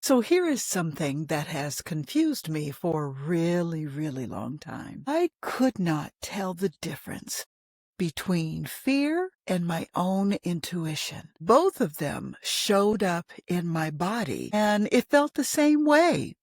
So here is something that has confused me for a really, really long time. I could not tell the difference between fear and my own intuition. Both of them showed up in my body, and it felt the same way.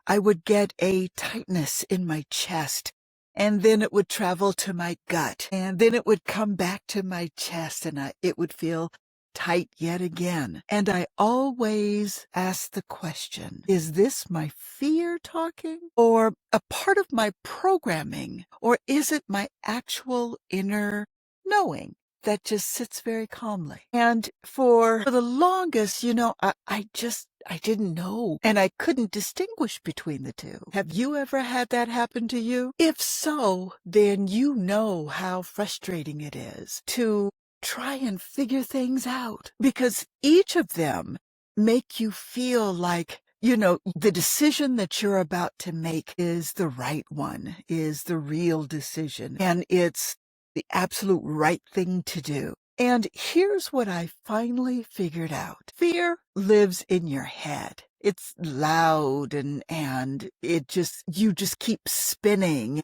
I would get a tightness in my chest, and then it would travel to my gut, and then it would come back to my chest, and it would feel tight yet again. And I always ask the question, is this my fear talking, or a part of my programming, or is it my actual inner knowing that just sits very calmly? And for the longest, I didn't know, and I couldn't distinguish between the two. Have you ever had that happen to you? If so, then you know how frustrating it is to try and figure things out, because each of them make you feel like, the decision that you're about to make is the right one, is the real decision, and it's the absolute right thing to do. And here's what I finally figured out. Fear lives in your head. It's loud and you just keep spinning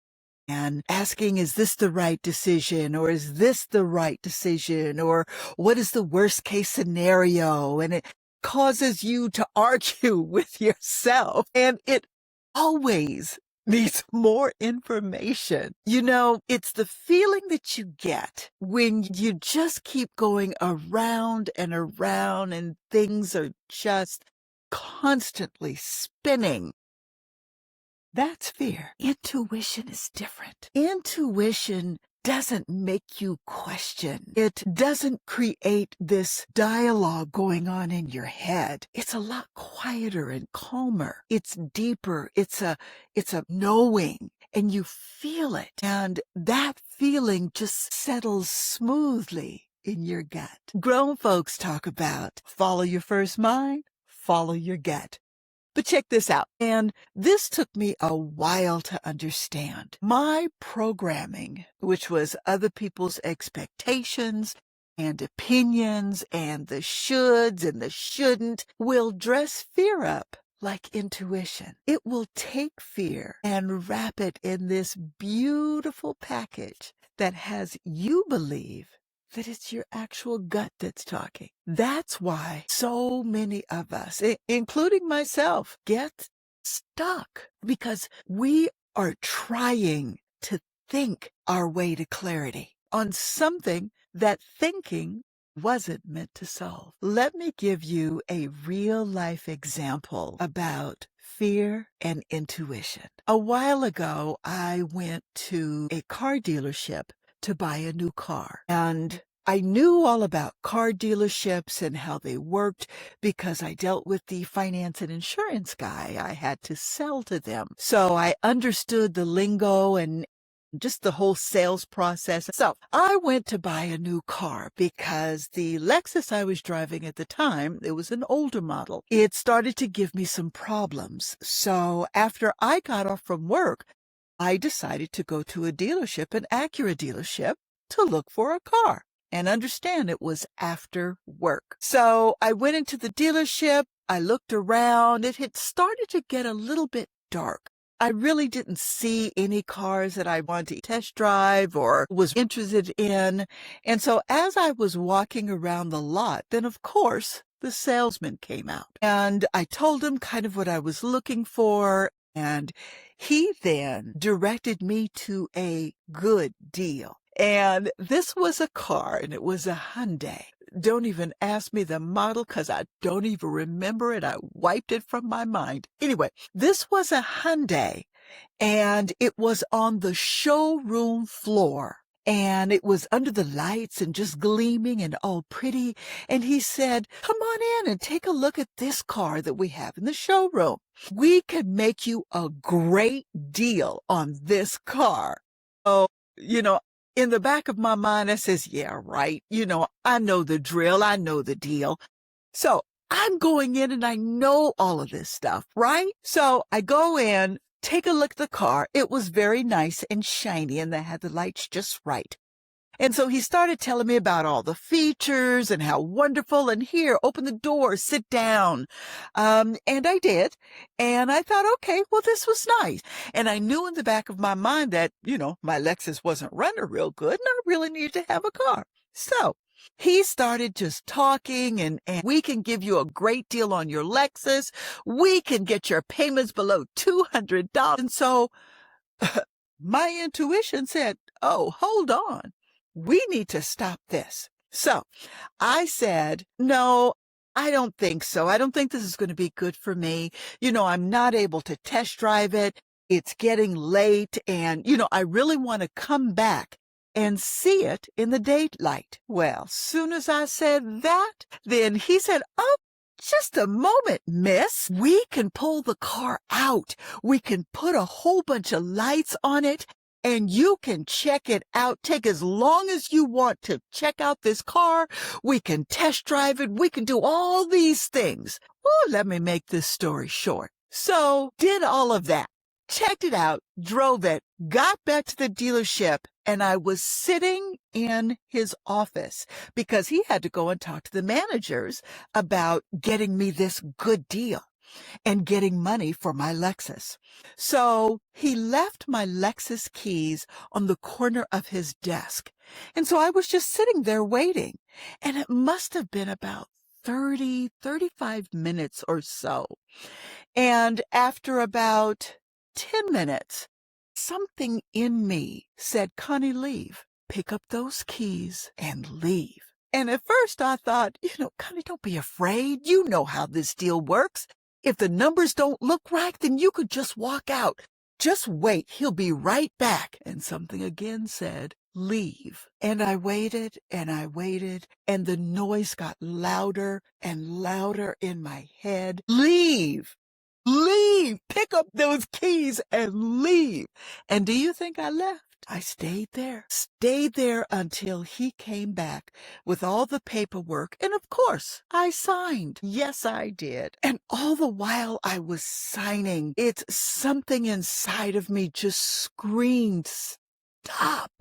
and asking, is this the right decision? Or is this the right decision? Or what is the worst case scenario? And it causes you to argue with yourself. And it always needs more information. It's the feeling that you get when you just keep going around and around and things are just constantly spinning. That's fear. Intuition is different. Intuition doesn't make you question. It doesn't create this dialogue going on in your head. It's a lot quieter and calmer. It's deeper. It's a knowing, and you feel it. And that feeling just settles smoothly in your gut. Grown folks talk about follow your first mind, follow your gut. But check this out. And this took me a while to understand. My programming, which was other people's expectations and opinions and the shoulds and the shouldn't, will dress fear up like intuition. It will take fear and wrap it in this beautiful package that has you believe that it's your actual gut that's talking. That's why so many of us, including myself, get stuck, because we are trying to think our way to clarity on something that thinking wasn't meant to solve. Let me give you a real life example about fear and intuition. A while ago, I went to a car dealership to buy a new car. And I knew all about car dealerships and how they worked because I dealt with the finance and insurance guy. I had to sell to them. So I understood the lingo and just the whole sales process. So I went to buy a new car because the Lexus I was driving at the time, it was an older model. It started to give me some problems. So after I got off from work, I decided to go to a dealership, an Acura dealership, to look for a car. And understand it was after work. So I went into the dealership. I looked around. It had started to get a little bit dark. I really didn't see any cars that I wanted to test drive or was interested in. And so as I was walking around the lot, then of course the salesman came out. And I told him kind of what I was looking for. And he then directed me to a good deal. And this was a car, and it was a Hyundai. Don't even ask me the model because I don't even remember it. I wiped it from my mind. Anyway, this was a Hyundai, and it was on the showroom floor. And it was under the lights and just gleaming and all pretty. And he said, come on in and take a look at this car that we have in the showroom. We can make you a great deal on this car. Oh, in the back of my mind, I says, yeah, right. I know the drill. I know the deal. So I'm going in and I know all of this stuff, right? So I go in, take a look at the car. It was very nice and shiny and they had the lights just right. And so he started telling me about all the features and how wonderful, and here, open the door, sit down. And I did. And I thought, okay, well, this was nice. And I knew in the back of my mind that, my Lexus wasn't running real good and I really needed to have a car. So he started just talking and we can give you a great deal on your Lexus. We can get your payments below $200. And so my intuition said, oh, hold on. We need to stop this. So I said, no, I don't think so. I don't think this is going to be good for me. I'm not able to test drive it. It's getting late. And, I really want to come back and see it in the daylight. Well, soon as I said that, then he said, oh, just a moment, miss. We can pull the car out. We can put a whole bunch of lights on it, and you can check it out. Take as long as you want to check out this car. We can test drive it. We can do all these things. Oh, let me make this story short. So, did all of that. Checked it out, drove it, got back to the dealership, and I was sitting in his office because he had to go and talk to the managers about getting me this good deal and getting money for my Lexus. So he left my Lexus keys on the corner of his desk. And so I was just sitting there waiting. And it must have been about 35 minutes or so. And after about 10 minutes, something in me said, Connie, leave. Pick up those keys and leave. And at first I thought, Connie, don't be afraid. You know how this deal works. If the numbers don't look right, then you could just walk out. Just wait. He'll be right back. And something again said, leave. And I waited, and the noise got louder and louder in my head. Leave. Leave! Pick up those keys and leave. And do you think I left? I stayed there until he came back with all the paperwork. And of course, I signed. Yes, I did. And all the while I was signing, it's something inside of me just screamed, stop.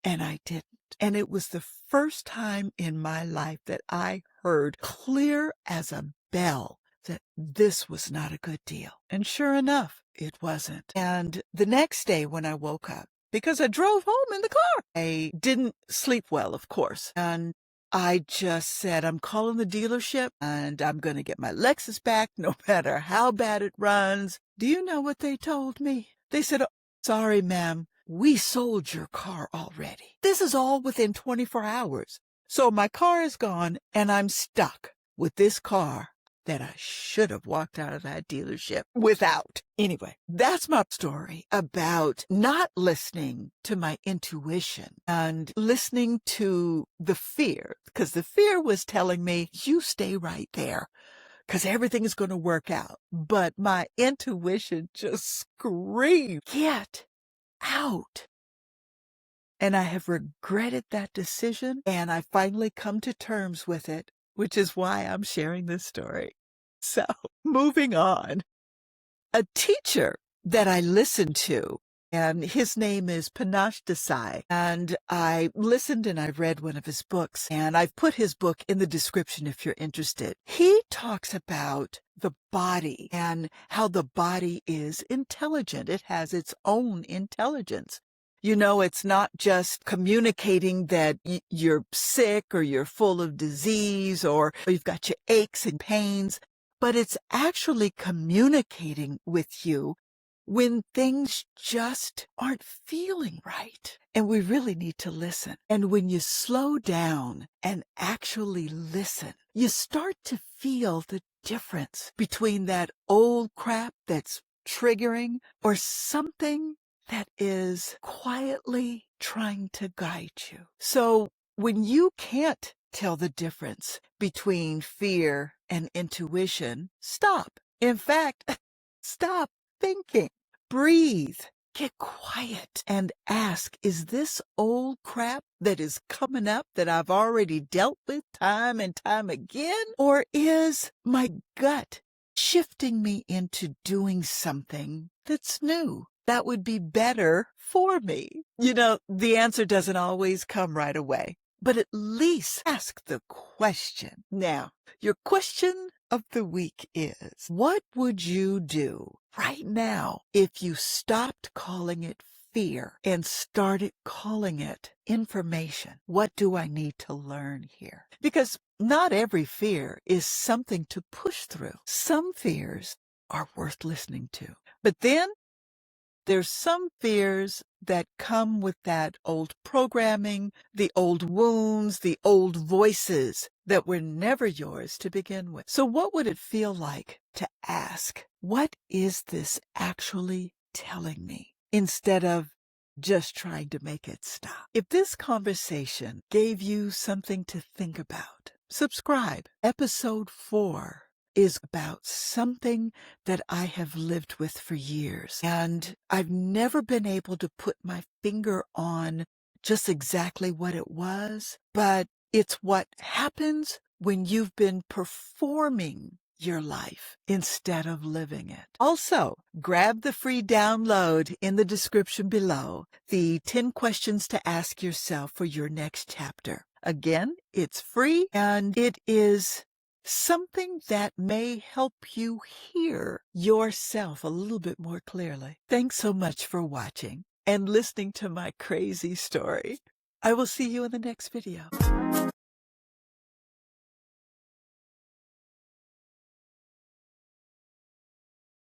And I didn't. And it was the first time in my life that I heard clear as a bell that this was not a good deal. And sure enough, it wasn't. And the next day when I woke up, because I drove home in the car, I didn't sleep well, of course. And I just said, I'm calling the dealership and I'm going to get my Lexus back no matter how bad it runs. Do you know what they told me? They said, oh, sorry, ma'am, we sold your car already. This is all within 24 hours. So my car is gone and I'm stuck with this car that I should have walked out of that dealership without. Anyway, that's my story about not listening to my intuition and listening to the fear, because the fear was telling me, you stay right there, because everything is going to work out. But my intuition just screamed, get out. And I have regretted that decision, and I finally come to terms with it, which is why I'm sharing this story. So, moving on. A teacher that I listened to, and his name is Panache Desai, and I listened and I read one of his books, and I've put his book in the description if you're interested. He talks about the body and how the body is intelligent. It has its own intelligence. It's not just communicating that you're sick or you're full of disease or you've got your aches and pains, but it's actually communicating with you when things just aren't feeling right. And we really need to listen. And when you slow down and actually listen, you start to feel the difference between that old crap that's triggering or something that is quietly trying to guide you. So when you can't tell the difference between fear and intuition, stop. In fact, stop thinking. Breathe. Get quiet and ask, is this old crap that is coming up that I've already dealt with time and time again? Or is my gut shifting me into doing something that's new, that would be better for me? You know, the answer doesn't always come right away, but at least ask the question. Now, your question of the week is, what would you do right now if you stopped calling it fear and started calling it information? What do I need to learn here? Because not every fear is something to push through. Some fears are worth listening to. But then there's some fears that come with that old programming, the old wounds, the old voices that were never yours to begin with. So what would it feel like to ask, what is this actually telling me? Instead of just trying to make it stop. If this conversation gave you something to think about, subscribe. Episode 4 is about something that I have lived with for years. And I've never been able to put my finger on just exactly what it was, but it's what happens when you've been performing your life instead of living it. Also, grab the free download in the description below, the 10 questions to ask yourself for your next chapter. Again, it's free and it is something that may help you hear yourself a little bit more clearly. Thanks so much for watching and listening to my crazy story. I will see you in the next video.